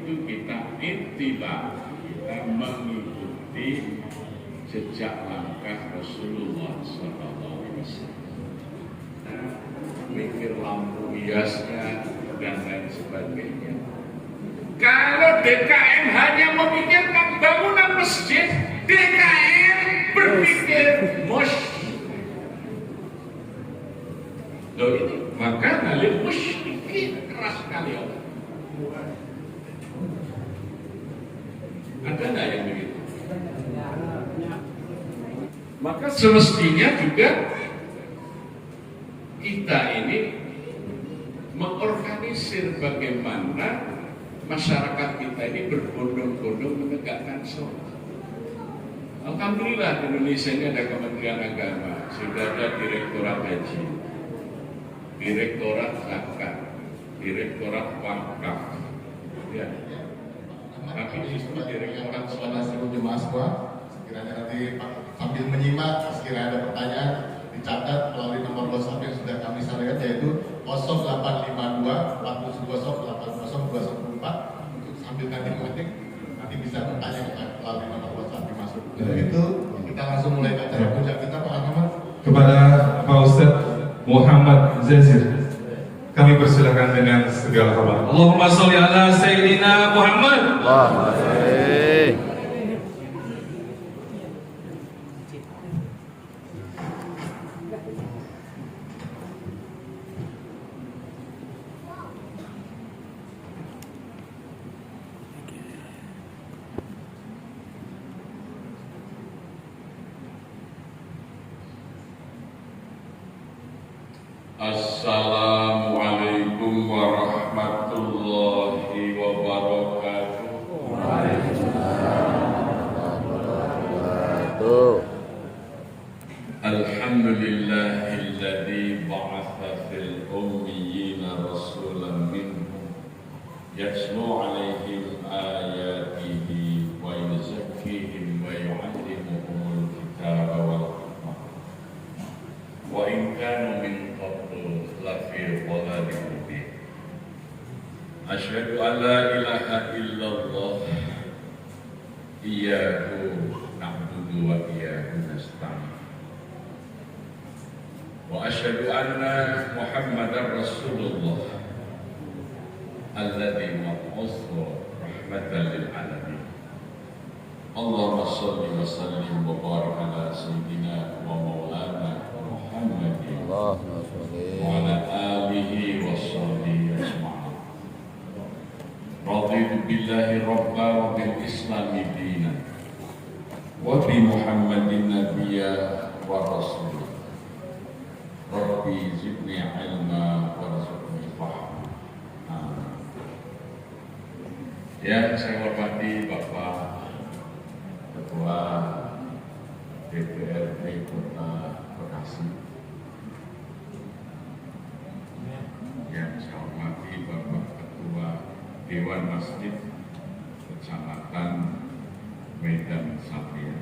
itu kita ittiba, kita mengikuti jejak langkah Rasulullah SAW. Mikir lampu hiasnya dan lain sebagainya. Kalau DKM hanya memikirkan bangunan masjid, DKM berpikir loh ini, maka dalil musyrikin keras sekali Allah. Ada nggak yang begitu? Maka semestinya juga kita ini mengorganisir bagaimana masyarakat kita ini berbondong-bondong menegakkan sholat. Alhamdulillah di Indonesia ini ada Kementerian Agama, sudah ada Direktorat Haji, Direktorat Zakat, Direktorat Wakaf, ya. Tapi justru Direktorat Sholat seluruh jemaah semua, sekiranya nanti sambil menyimak, sekiranya ada pertanyaan dicatat melalui nomor WhatsApp yang sudah kami sampaikan, yaitu 0852 410 80 untuk sambil nanti bisa bertanya melalui nomor WhatsApp dimasuk. Itu kita langsung mulai acara puncak kita, Pak Ahmad. Kepada Pak Ustadz Muhammad Zazir, kami persilakan dengan segala hormat. Allahumma sholli ala Sayyidina Muhammad. Assalamualaikum warahmatullahi wabarakatuh. Alhamdulillahilladzi ba'atha fil ummiyina rasulan minhum yatlu 'alaihim ayatihi wa yuzakkihim wa yu'allimuhumul kitaba wal hikmah wa in kanu min lafi dhalalin mubin. Asyhadu an la ilaha illallah iyyahu na'budu wa iyyahu nasta'in. Wa asyhadu anna Muhammadar Rasulullah alladzi mab'utha rahmatan lil alamin. Allahumma shalli wa sallim wa barik ala sayyidina wa maulana Muhammadin wa ala alihi wa sahbihi ajma'in. Raditu billahi rabba wa bil islami dinan wa bi Muhammadin nabiyya wa rasulah. Rabbi zidni ilma warzuqni fahma. Ya, saya hormati Bapak Ketua DPRD Kota Bekasi, yang saya hormati Bapak Ketua Dewan Masjid Kecamatan Medan Satria,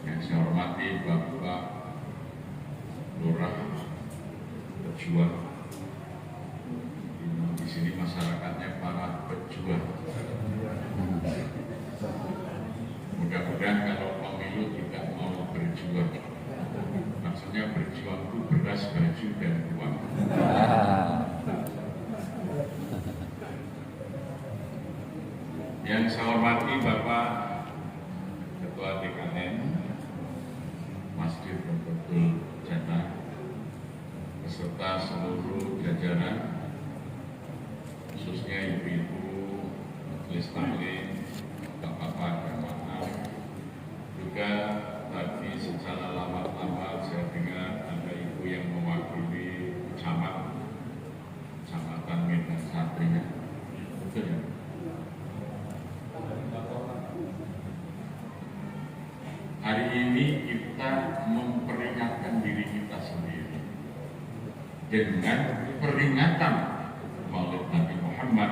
yang saya hormati Bapak Lurah Pejuang. Di sini masyarakatnya para pejuang. Mudah-mudahan kalau pemilu tidak mau berjuang, maksudnya berjuang itu beras, baju, dan uang. Yang saya hormati Bapak Ketua DKM Masjid Betul Jannah beserta seluruh jajaran, khususnya ibu-ibu, majelis taklim, bapak-bapak jamaah. Juga tadi secara lama-lama saya dengar ada ibu yang mewakili Kecamatan Medan Satria. Betul ya? Hari ini kita memperingatkan diri kita sendiri dengan peringatan Maulid Nabi Muhammad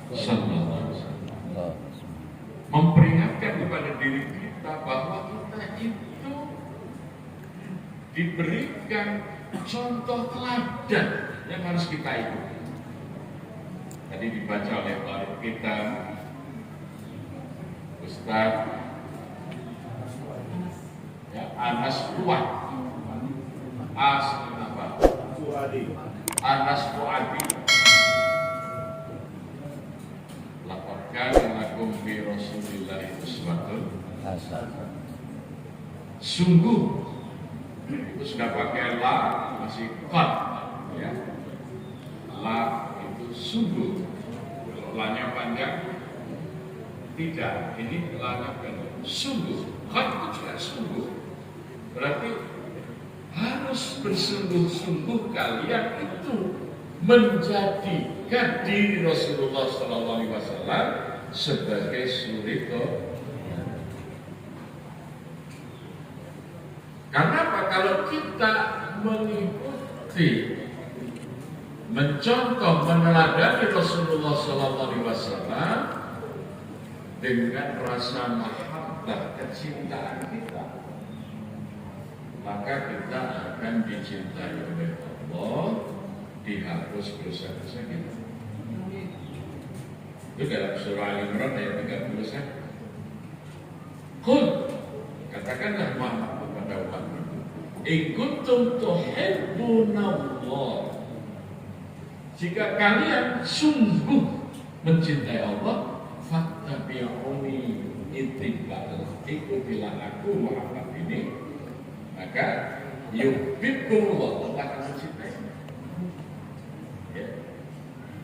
Sallallahu Alaihi Wasallam, memperingatkan kepada diri kita bahwa kita itu diberikan contoh teladan yang harus kita ikuti. tadi dibaca oleh Pak kita Ustaz ya, Anas Fuad Anas Fuadi laporkan lakum bi Rasulillah uswatun sungguh itu sudah pakai la masih qad ya, la itu sungguh, kalau la-nya panjang tidak, ini la-nya pendek, sungguh, qad itu juga sungguh, berarti harus bersungguh-sungguh kalian itu menjadikan diri Rasulullah SAW sebagai suri. Karena apa? Kalau kita mengikuti, mencontoh, meneladani Rasulullah SAW dengan rasa mahabbah, kecintaan kita, maka kita akan dicintai oleh Allah, dihapus dosa-dosa kita. Itu dalam surah Al-Imran ayat 31. Qul, katakanlah Muhammad kepada umatmu, in kuntum tuhibbunallah, jika kalian sungguh mencintai Allah, fattabi'uni, ikutilah aku Muhammad ini, maka yuhibbukumullah, Allah akan mencintai. Ya.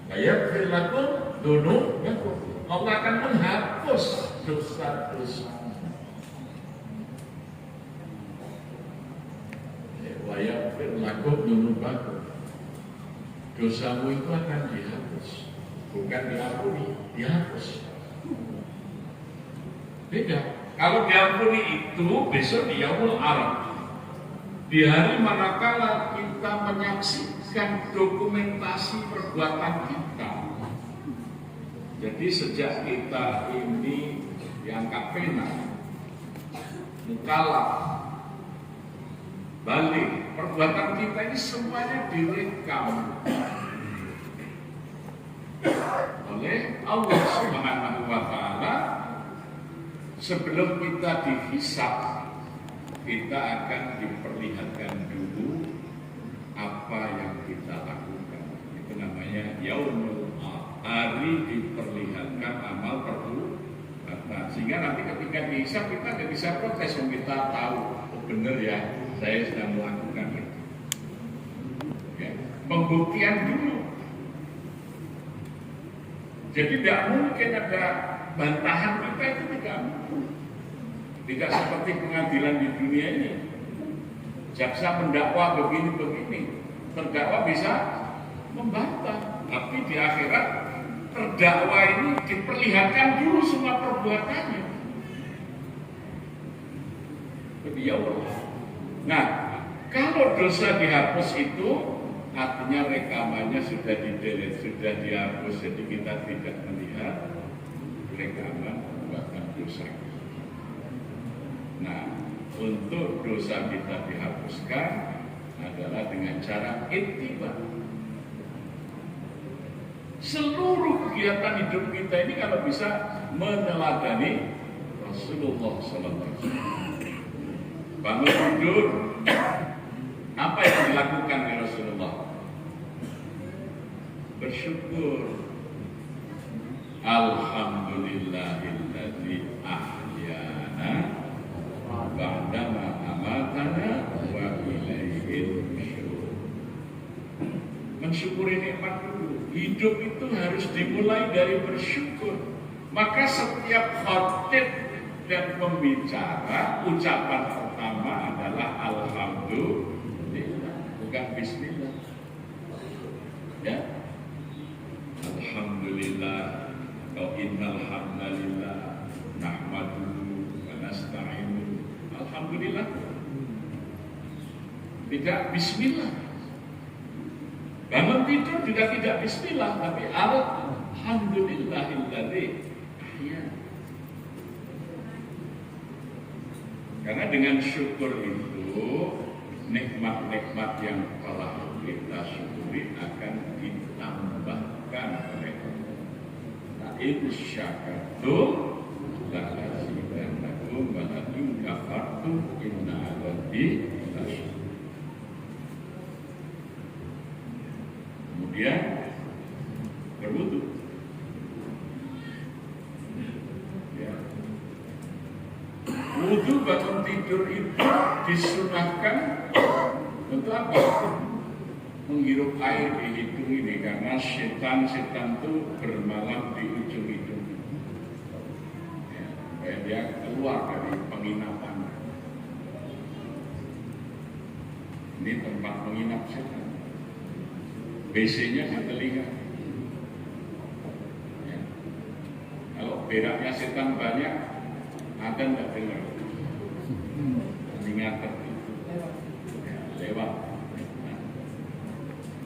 Yaghfir lakum dzunubakum, Allah akan menghapus dosa-dosa. Wa yaghfir lakum dzunubakum, dosamu itu akan dihapus, bukan diampuni, dihapus. Beda. Kalau diampuni itu besok di Yaumul Arab, di hari manakala kita menyaksikan dokumentasi perbuatan kita. Jadi sejak kita ini diangkat pena, mukallaf, balik, perbuatan kita ini semuanya direkam oleh Allah Subhanahu wa Ta'ala. Sebelum kita dihisab, kita akan diperlihatkan dulu apa yang kita lakukan. Itu namanya Yaumul Arab, hari diperlihatkan amal perbuatan. Sehingga nanti ketika dihisab kita tidak bisa protes, kita tahu, oh benar ya, saya sedang melakukan itu. Ya, pembuktian dulu. Jadi tidak mungkin ada bantahan kita, itu tidak seperti pengadilan di dunia ini. Jaksa mendakwa begini-begini, terdakwa bisa membantah, tapi di akhirat terdakwa ini diperlihatkan dulu semua perbuatannya. Ya Allah. Nah, kalau dosa dihapus itu artinya rekamannya sudah di-delete, sudah dihapus, jadi kita tidak melihat rekaman perbuatan dosa. Nah, untuk dosa kita dihapuskan adalah dengan cara ittiba. Seluruh kegiatan hidup kita ini kalau bisa meneladani Rasulullah SAW. Bangun tidur, apa yang dilakukan oleh Rasulullah? Bersyukur. Alhamdulillahilladzi ahyana ba'dama amatana wa ilaihil nusyur. Mensyukuri nikmat dulu. Hidup itu harus dimulai dari bersyukur. Maka setiap khatib dan pembicara, ucapan pertama adalah alhamdulillah, bukan bismillah. Ya, alhamdulillah. Innal hamdalillah nahmaduhu wa nasta'inu. Alhamdulillah. Tidak bismillah. Bangun tidur juga tidak bismillah, tapi alhamdulillahilladzi ahyana. Karena dengan syukur itu nikmat-nikmat yang telah kita syukuri akan ditambahkan oleh Allah. insyakartum la azidannakum wa la in kafartum inna 'adzabi lasyadid. Kemudian berwudu. Ya. Wudu bangun tidur itu disunahkan untuk apa? Menghirup air di hidung ini karena setan-setan itu bermalam di ujung hidung. Ya, dia keluar dari penginapan. Ini tempat menginap setan. WC-nya di telinga. Ya. Kalau beraknya setan banyak, ada nggak dengar? Telinga tertutup. Ya, lewat.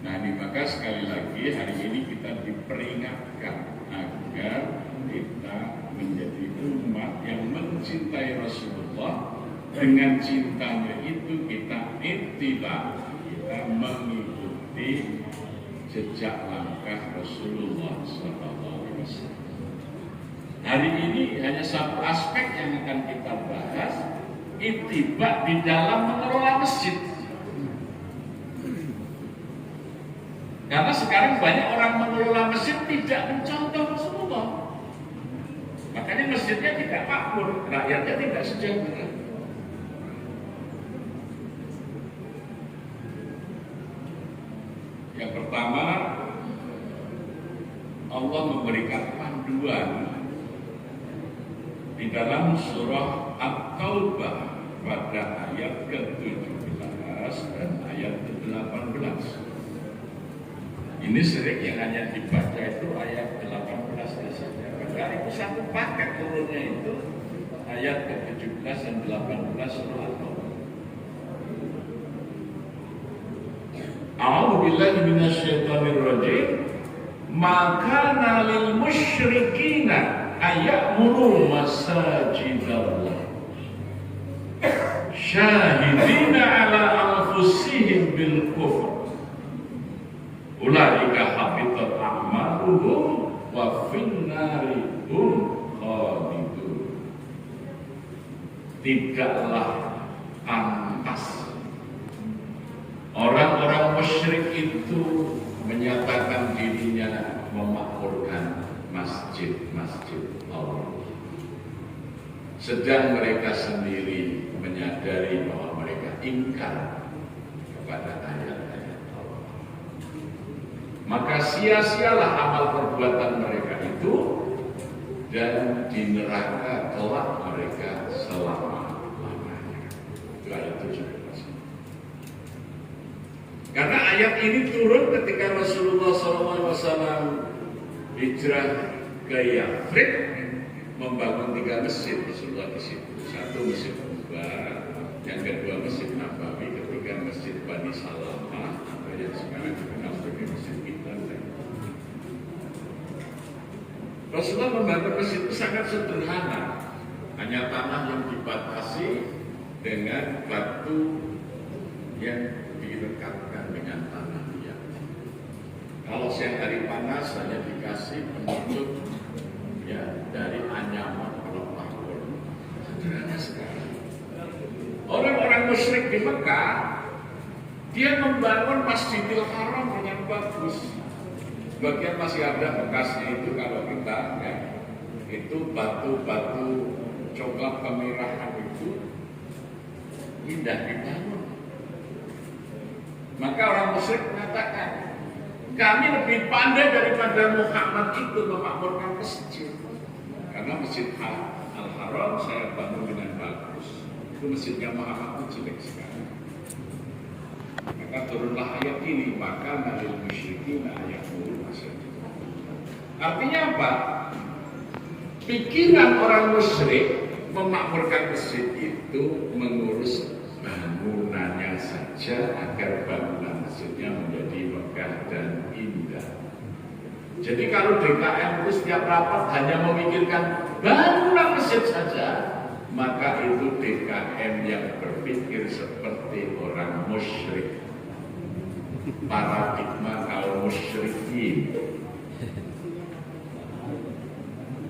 Nah, ini maka sekali lagi hari ini kita diperingatkan agar kita menjadi umat yang mencintai Rasulullah. Dengan cintanya itu kita ittiba, kita mengikuti jejak langkah Rasulullah SAW. Hari ini hanya satu aspek yang akan kita bahas, ittiba di dalam mengelola masjid. Karena sekarang banyak orang mengelola masjid tidak mencontoh Rasulullah. Makanya masjidnya tidak makmur, rakyatnya tidak sejahtera. Yang pertama, Allah memberikan panduan di dalam surah At-Taubah pada ayat ke-17 dan ayat ke-18. Ini sering yang hanya dibaca itu ayat 18 saja. Padahal itu satu paket turunnya itu ayat ke-17 dan 18 surah At-Taubah. A'udzu billahi minasyaitonir rajim. Maka lil musyrikina ayamuru masajidallah syahidina ala anfusihim bil kufr. Ulaika habitat a'maluhum wa finnari hum khalidun. Tidaklah pantas orang-orang musyrik itu menyatakan dirinya memakmurkan masjid-masjid Allah, sedang mereka sendiri menyadari bahwa mereka ingkar kepada ayat-ayat Allah. Maka sia-sialah amal perbuatan mereka itu, dan di neraka kelak mereka selama-lamanya. Itu ayat 17. Karena ayat ini turun ketika Rasulullah SAW hijrah ke Yathrib, membangun 3 masjid Rasulullah di situ. Satu Masjid Quba, yang kedua Masjid Nabawi, ketiga Masjid Bani Salamah, atau yang sekarang dikenal sebagai Masjid Iqbal. Rasulullah membangun masjid itu sangat sederhana, hanya tanah yang dibatasi dengan batu yang direkatkan dengan tanah liat. Kalau siang hari panas hanya dikasih penutup ya dari anyaman pelepah kurma. Sederhana sekali. Orang-orang musyrik di Mekah, dia membangun Masjidil Haram dengan bagus. Bagian masih ada bekasnya itu kalau kita ya, itu batu-batu coklat kemerahan itu indah dibangun. Maka orang musyrik mengatakan, kami lebih pandai daripada Muhammad itu memakmurkan masjid. Karena Masjid Al-Haram saya bangun dengan bagus. Itu masjidnya Muhammad itu jelek sekali. Maka turunlah ayat ini, maka nalil musyrikin ayat mulu masjid. Artinya apa? Pikiran orang musyrik memakmurkan masjid itu mengurus bangunannya saja agar bangunan masjidnya menjadi megah dan indah. Jadi kalau DKM itu setiap rapat hanya memikirkan bangunan masjid saja, maka itu DKM yang berpikir seperti orang musyrik. Paradigma kaum musyrikin.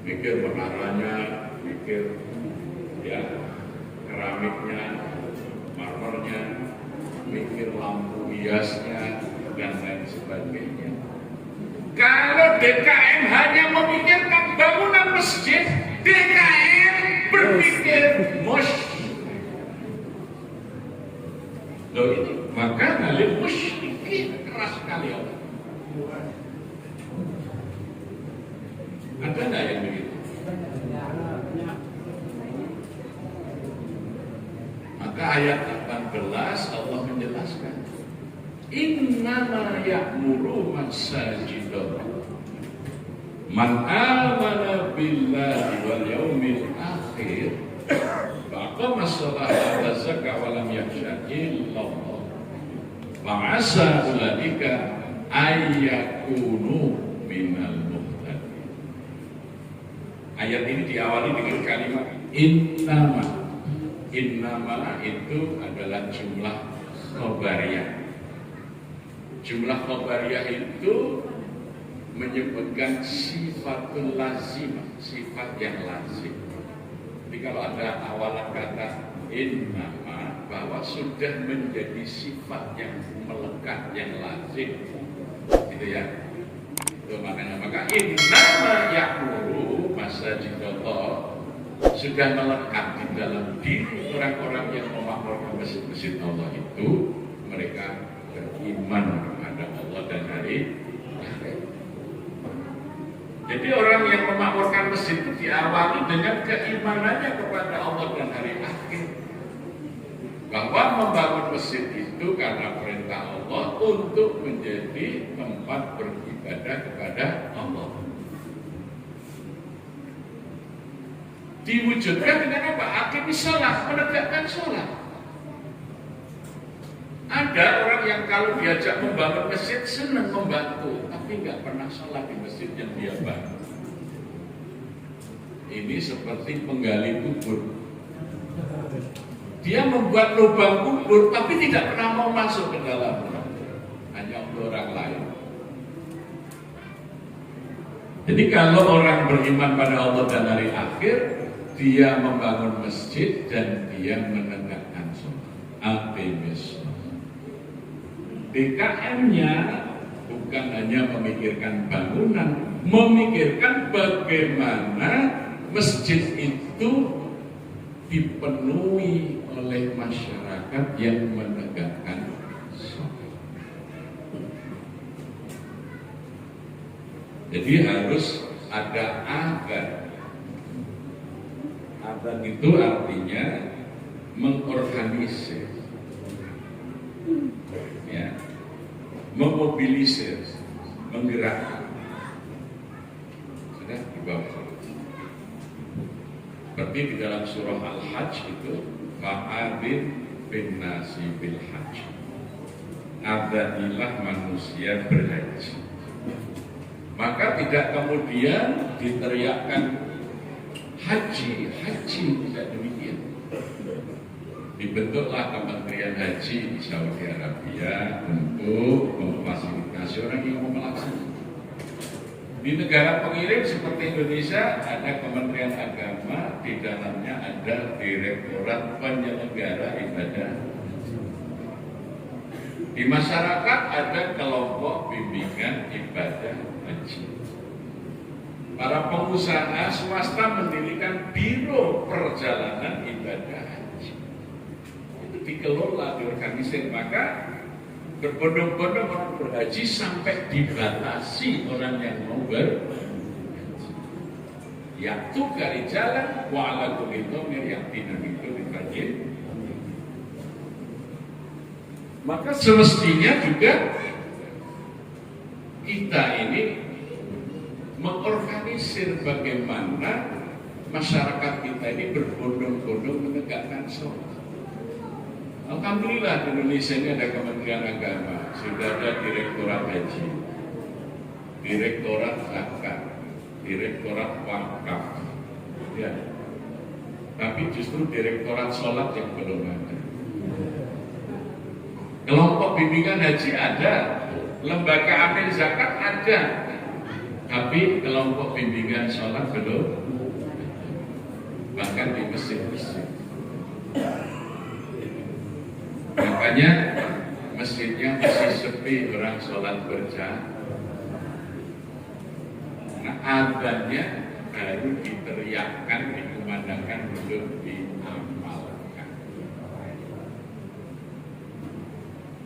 mikir menaranya, mikir ya keramiknya, marmernya, mikir lampu hiasnya dan lain sebagainya. Kalau DKM hanya memikirkan bangunan masjid, DKM berpikir musyrik. Loh ini maka dalil musyrikin keras sekali Allah. Ada nggak yang begitu? Maka ayat 18 Allah menjelaskan, innama ya'muru masajidallah man amana billahi wal yaumil akhir wa aqama sholata wa zakata wa lam yakhsha illallah wa asa ulaika ayyakunu minal muhtadin. Ayat ini diawali dengan kalimat innama. Innama itu adalah jumlah khobariyah. Jumlah khobariyah itu menyebutkan sifatul lazimah, sifat yang lazim. Jadi kalau ada awalan kata innama, bahwa sudah menjadi sifat yang melekat, yang lazim, gitu ya. Itu makanya maka innama ya'muru masajidallah sudah melekat di dalam diri orang-orang yang memakmurkan masjid-masjid Allah itu, mereka beriman kepada Allah dan hari akhir. Jadi orang yang memakmurkan masjid itu diawali dengan keimanannya kepada Allah dan hari akhir. Bahwa membangun masjid itu karena perintah Allah untuk menjadi tempat beribadah kepada Allah. Diwujudkan dengan apa? Aqimis sholat, menegakkan sholat. Ada orang yang kalau diajak membangun masjid senang membantu, tapi nggak pernah sholat di masjid yang dia bangun. Ini seperti penggali kubur. Dia membuat lubang kubur, tapi tidak pernah mau masuk ke dalam. Hanya untuk orang lain. Jadi kalau orang beriman pada Allah dan hari akhir, dia membangun masjid dan dia menegakkan sholat. Aqimis sholat. DKM-nya bukan hanya memikirkan bangunan, memikirkan bagaimana masjid itu dipenuhi oleh masyarakat yang menegakkan sholat. Jadi harus ada adhan. Adhan itu artinya mengorganisir, ya, memobilisir, menggerakkan. Sudah di bawah. Seperti di dalam surah Al-Hajj itu, fa'adzin bin nasi bil hajj. Adzanilah manusia berhaji. Maka tidak kemudian diteriakkan haji, tidak demikian. Dibentuklah Kementerian Haji di Saudi Arabia untuk memfasilitasi orang yang mau melaksanakan. Di negara pengirim seperti Indonesia ada Kementerian Agama, di dalamnya ada Direktorat Penyelenggara Ibadah. Di masyarakat ada kelompok bimbingan ibadah haji. Para pengusaha swasta mendirikan biro perjalanan ibadah haji. Itu dikelola, diorganisir, maka berbondong-bondong orang berhaji sampai dibatasi orang yang mau berhaji. Yaktu kali jalan, wa'ala kulli dhamir yaktina min kulli fajjin. Maka semestinya juga kita ini mengorganisir bagaimana masyarakat kita ini berbondong-bondong menegakkan sholat. Alhamdulillah di Indonesia ini ada Kementerian Agama, sudah ada Direktorat Haji, Direktorat Zakat, Direktorat Wakaf, ya. Tapi justru Direktorat Sholat yang belum ada. Kelompok bimbingan haji ada, lembaga amil zakat ada, Tapi kelompok bimbingan sholat belum, bahkan di masjid-masjid. Makanya masjidnya masih sepi orang sholat berjamaah. Nah, adanya baru diteriakkan, dikumandangkan, belum diamalkan.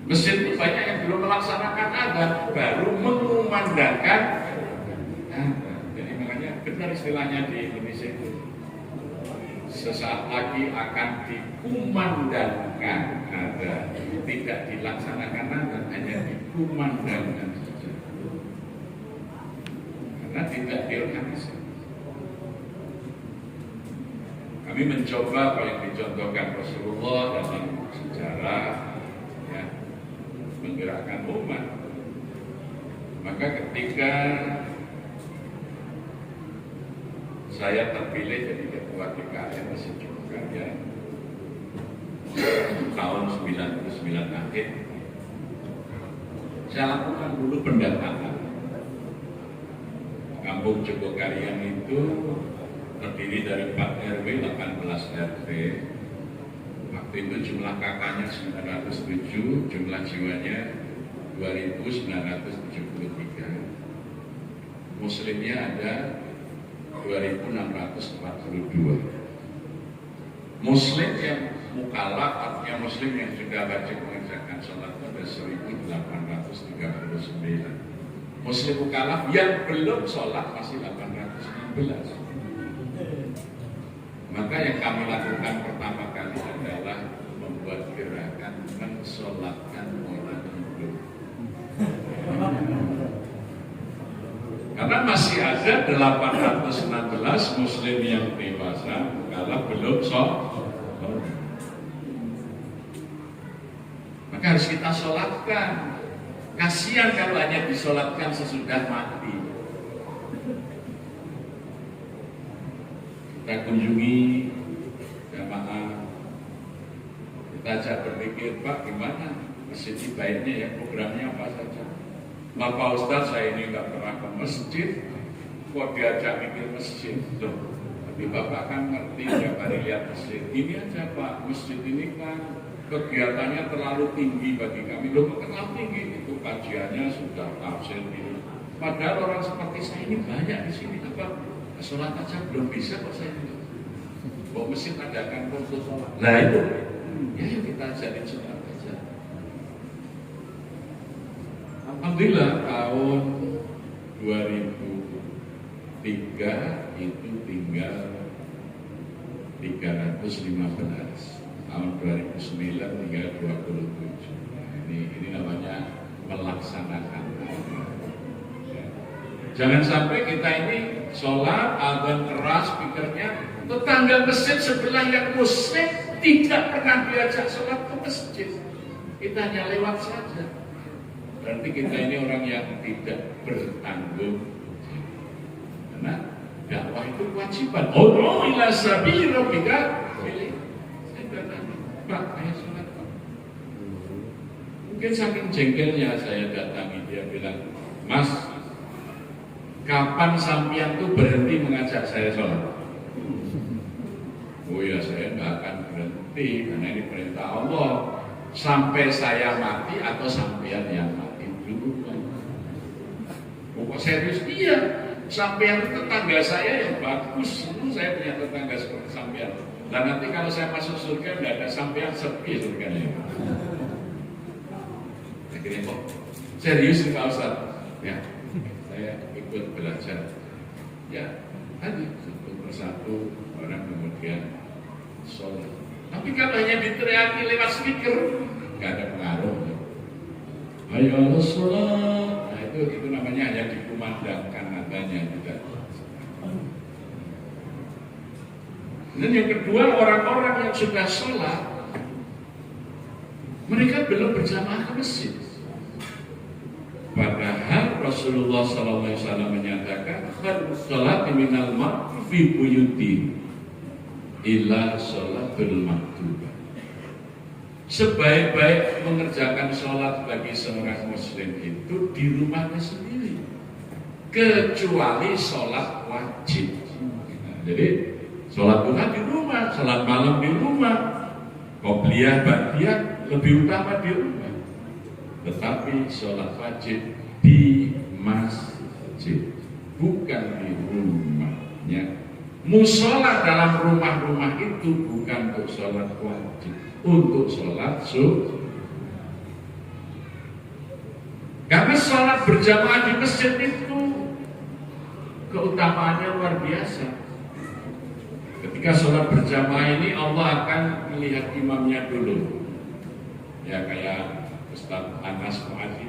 Masjid itu banyak yang belum melaksanakan adzan, baru mengumandangkan adzan. Jadi makanya benar istilahnya di Indonesia itu, sesaat lagi akan dikumandangkan adzan, tidak dilaksanakan adzan, hanya dikumandangkan saja. Karena tidak diorganisir. Kami mencoba apa yang dicontohkan Rasulullah dalam sejarah, ya, menggerakkan umat. Maka ketika saya terpilih jadi ketua DKM Masjid Jogokarya tahun 99 akhir, saya lakukan dulu pendataan. Kampung Jogokarya itu terdiri dari 4 RW, 18 RT. Waktu itu jumlah kakaknya 907, jumlah jiwanya 2.973. Muslimnya ada 2.642. Muslim yang mukalaf, artinya Muslim yang sudah wajib mengerjakan sholat ada 1.839. Muslim mukalaf yang belum sholat masih 816. Maka yang kami lakukan pertama kali adalah membuat gerakan mensolatkan orang hidup. Karena masih ada 816 Muslim yang dewasa kalau belum sholat. Maka harus kita sholatkan. Kasihan kalau hanya disolatkan sesudah mati. Kita kunjungi jamaah, kita ajak berpikir, Pak, gimana masjid baiknya ya, programnya apa saja. Pak Ustadz, saya ini nggak pernah ke masjid, kok diajak mikir masjid. Loh, tapi Bapak kan ngerti tiap hari lihat masjid. Ini aja Pak, masjid ini kan kegiatannya terlalu tinggi bagi kami. Loh, terlalu tinggi itu kajiannya sudah tafsir gitu. Padahal orang seperti saya ini banyak di sini. Apa sholat aja belum bisa kok saya ini. Bawa mesin adakan kursus sholat. Nah itu, ya kita ajarin sholat aja. Alhamdulillah tahun 2003 itu tinggal 315. Tahun 2009 tinggal 27. Nah, ini namanya melaksanakan. Jangan sampai kita ini sholat, adzan keras, speakernya, tetangga masjid sebelah yang muslim tidak pernah diajak sholat ke masjid. Kita hanya lewat saja. Berarti kita ini orang yang tidak bertanggung. Karena dakwah itu kewajiban. Ud'u ila sabili rabbika bil Pak, ayo sholat Pak. Mungkin saking jengkelnya saya datangi, dia bilang, Mas, kapan sampean tuh berhenti mengajak saya sholat? Oh ya, saya nggak akan berhenti karena ini perintah Allah. Sampai saya mati atau sampean yang mati dulu. Kok serius? Iya, sampean itu tetangga saya yang bagus. Saya punya tetangga seperti sampean. Dan nanti kalau saya masuk surga tidak ada sampean, sepi surganya. Akhirnya kok serius Pak Ustadz? Ya, saya ikut belajar. Ya, tadi satu persatu orang kemudian sholat. Tapi kalau hanya diteriaki lewat speaker, nggak ada pengaruh. Ayo sholat. Nah itu namanya hanya dikumandangkan adanya juga. Dan yang kedua, orang-orang yang sudah sholat, mereka belum berjamaah ke masjid. Padahal Rasulullah SAW menyatakan, sholat minal mar'i fi buyuti illa sholatul maktubah. Sebaik-baik mengerjakan sholat bagi seorang muslim itu di rumahnya sendiri. kecuali sholat wajib. Jadi sholat duha di rumah, sholat malam di rumah, qobliyah, ba'diyah lebih utama di rumah. Tetapi sholat wajib di masjid, bukan di rumahnya. Musola dalam rumah-rumah itu bukan untuk sholat wajib, untuk sholat sunnah. Karena sholat berjamaah di masjid itu keutamaannya luar biasa. Ketika sholat berjamaah ini Allah akan melihat imamnya dulu. Ya kayak Ustaz Anas Mu'adzi.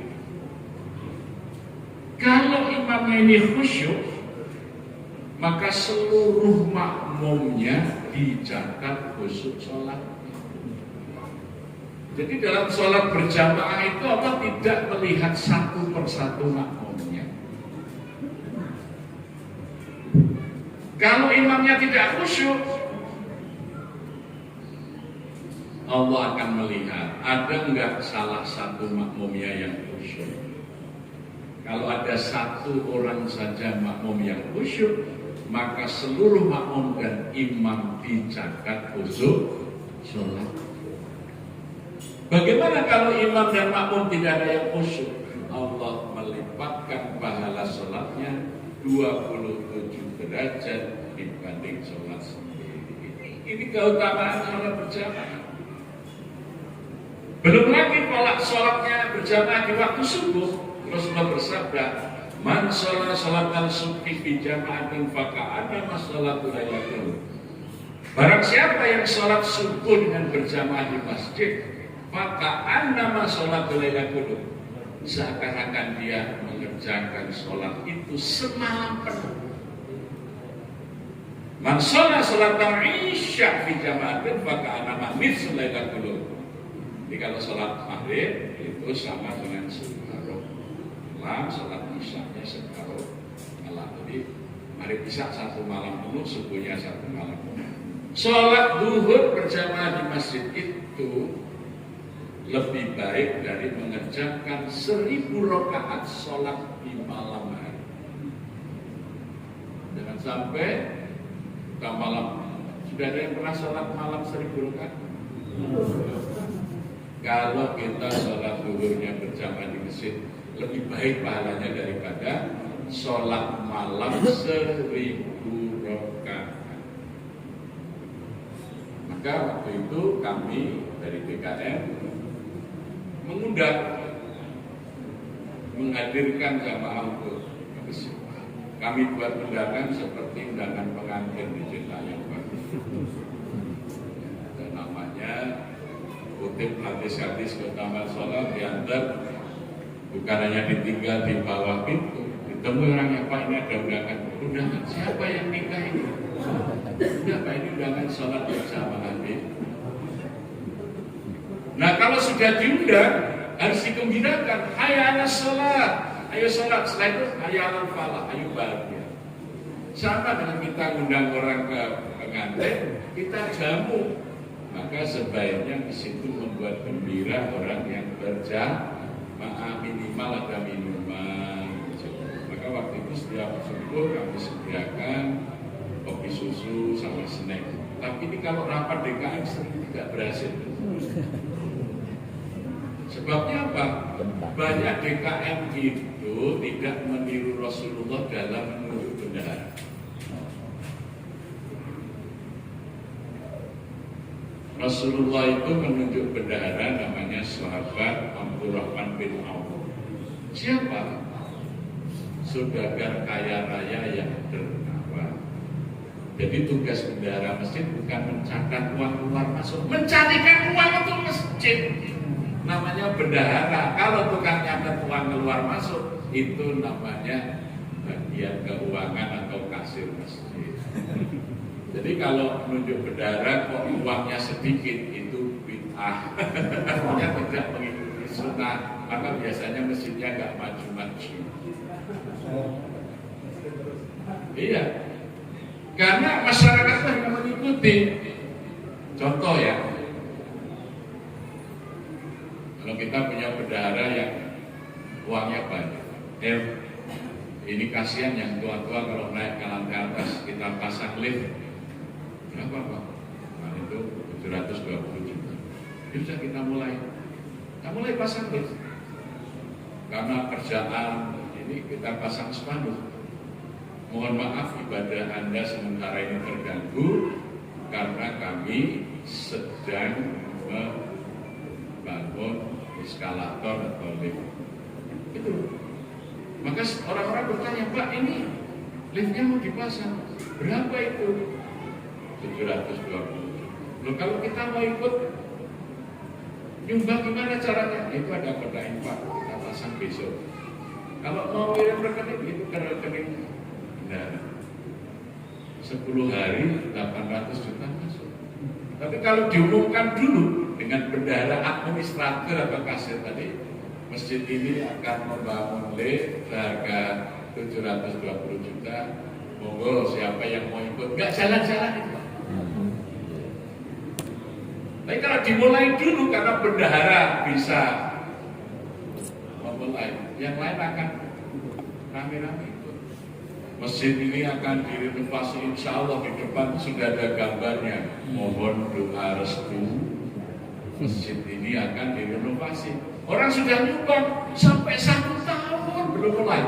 Kalau imamnya ini khusyuk, maka seluruh makmumnya dijaga khusyuk sholat. Jadi dalam sholat berjamaah itu Allah tidak melihat satu persatu makmumnya. Kalau imamnya tidak khusyuk, Allah akan melihat ada enggak salah satu makmumnya yang khusyuk. Kalau ada satu orang saja makmum yang khusyuk, maka seluruh makmum dan imam dijaga khusyuk sholat. Bagaimana kalau imam dan makmum tidak ada yang khusyuk? Allah melipatkan pahala sholatnya 27 derajat dibanding sholat sendiri. Ini keutamaan sholat berjamaah. Belum lagi pola sholatnya berjamaah di waktu subuh. Rasulullah bersabda, "Man sholat sholatan subhi bi jama'atin faka'anna sholatul lailin." Barang siapa yang sholat subuh dengan berjamaah di masjid, faka'anna sholatul lailin, seakan-akan dia mengerjakan sholat itu semalam penuh. Man sholat sholatan isya fi jama'atin faka'anna mithlu lailin. Jadi kalau sholat maghrib itu sama dengan separuh malam, sholat isyanya separuh malam. Jadi maghrib isya satu malam penuh, subuhnya satu malam penuh. Sholat duhur berjamaah di masjid itu lebih baik dari mengerjakan 1000 rakaat sholat di malam hari. Jangan sampai kita malam, sudah ada yang pernah sholat malam 1000 rakaat? Kalau kita sholat duhurnya berjamaah di masjid, lebih baik pahalanya daripada sholat malam 1000 rakaat. Maka waktu itu kami dari DKM menghadirkan jamaah untuk masjid. Kami buat undangan seperti undangan pengantin di Cintayam. Dan namanya kutip hadis-hadis keutamaan sholat diantar, bukan hanya ditinggal di bawah pintu, ditemui orangnya, Pak ini ada undangan siapa yang nikah ini? Udah Pak, ini undangan sholat bersama nanti. Nah kalau sudah diundang harus digembirakan, hayya 'alas sholat, ayo sholat. Setelah itu hayya 'alal falah, ayo bahagia. Sama dengan kita undang orang ke pengantin, kita jamu. Maka sebaiknya di situ membuat gembira orang yang berjamaah, minimal ada minuman. Maka waktu itu setiap subuh kami sediakan kopi susu sama snack. Tapi ini kalau rapat DKM sering tidak berhasil. Sebabnya apa? Banyak DKM itu tidak meniru Rasulullah dalam menunjuk bendahara. Rasulullah itu menunjuk bendahara namanya sahabat Abdurrahman bin Auf. Siapa? Saudagar kaya raya yang dermawan. Jadi tugas bendahara masjid bukan mencatat uang keluar masuk, mencarikan uang untuk masjid. Namanya bendahara. Kalau tukang nyatet uang keluar masuk, itu namanya bagian keuangan atau kasir masjid. Jadi kalau menunjuk bendahara kok uangnya sedikit, itu bid'ah. Artinya tidak mengikuti sunnah, maka biasanya masjidnya nggak maju-maju. Iya, karena masyarakat yang mengikuti. Contoh ya, kalau kita punya bendahara yang uangnya banyak, ini kasih kasihan yang tua-tua kalau naik ke lantai atas kita pasang lift. Berapa Pak? Nah, itu 720 juta. Bisa kita mulai pasang lift. Karena kerjaan ini kita pasang spanduk. Mohon maaf ibadah Anda sementara ini terganggu karena kami sedang membangun eskalator atau lift. Itu. Maka orang-orang bertanya, Pak, ini liftnya mau dipasang, berapa itu? 720. Loh, kalau kita mau ikut nyumbang gimana caranya? Itu ada kode infak, kita pasang besok. Kalau mau kirim rekening, itu ke rekening. Nah, 10 hari 800 juta masuk. Tapi kalau diumumkan dulu dengan bendahara administrator atau kasir tadi, masjid ini akan membangun lift harga 720 juta. Monggo siapa yang mau ikut, nggak jalan-jalan itu. Tapi kalau dimulai dulu karena bendahara bisa memulai, yang lain akan rame-rame ikut. Masjid ini akan direnovasi, insya Allah di depan sudah ada gambarnya. Mohon doa restu, masjid ini akan direnovasi. Orang sudah nyumbang sampai 1 tahun belum mulai.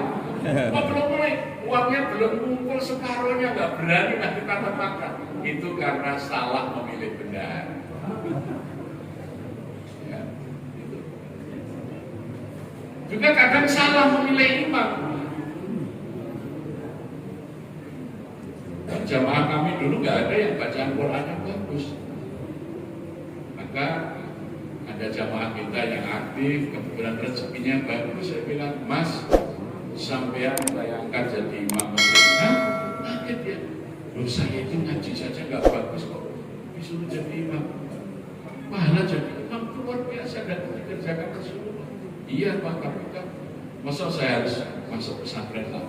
Belum mulai, uangnya belum kumpul separuhnya, nggak berani lagi tanda makan. Itu karena salah memilih bendahara. Ya, itu. Juga kadang salah memilih imam. Dan jamaah kami dulu nggak ada yang bacaan Qurannya bagus. Maka ada jamaah kita yang aktif, kebetulan rezekinya bagus. Saya bilang, Mas, sampean saya angkat jadi imam masjid. Hah? Kaget ya. Loh, saya itu ngaji saja nggak bagus kok disuruh jadi imam. Pahala jadi imam itu luar biasa dan dikerjakan Rasulullah. Iya Pak, tapi kan masa saya harus masuk pesantren lah.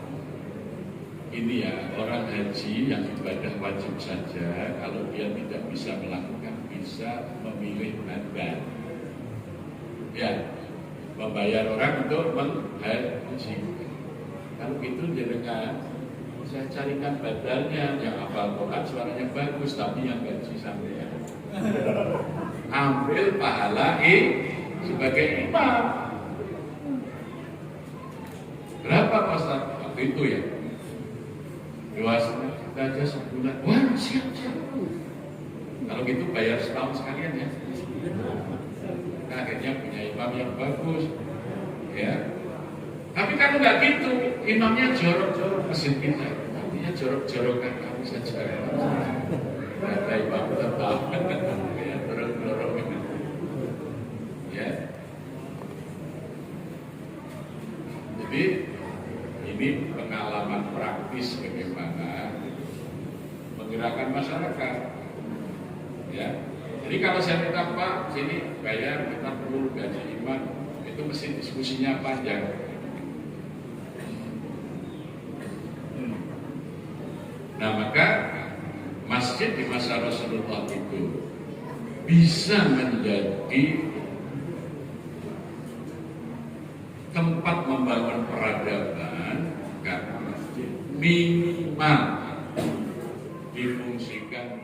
Ini ya, orang haji yang ibadah wajib saja, kalau dia tidak bisa melakukan, bisa memilih bandar. Ya, membayar orang untuk menghaji. Kalau gitu jenengan, saya carikan badarnya yang hafal Quran, suaranya bagus, tapi yang gaji sampean. Ambil pahala sebagai imam. Berapa Pak Ustaz? Waktu itu ya. 2,5 juta aja sebulan. Wah, siap-siap. Kalau gitu bayar setahun sekalian ya. Nah, akhirnya punya imam yang bagus. Ya. Tapi kalau nggak gitu, imamnya jorok-jorok mesin kita. Artinya jorok-jorokan kamu saja. Kata imam tetap. Ya, dorong-dorong. Ya. Jadi ini pengalaman praktis bagaimana menggerakkan masyarakat. Ya. Jadi kalau saya minta Pak, sini bayar, kita perlu gaji imam, itu mesti diskusinya panjang. Nah, maka masjid di masa Rasulullah itu bisa menjadi tempat membangun peradaban karena masjid minimal difungsikan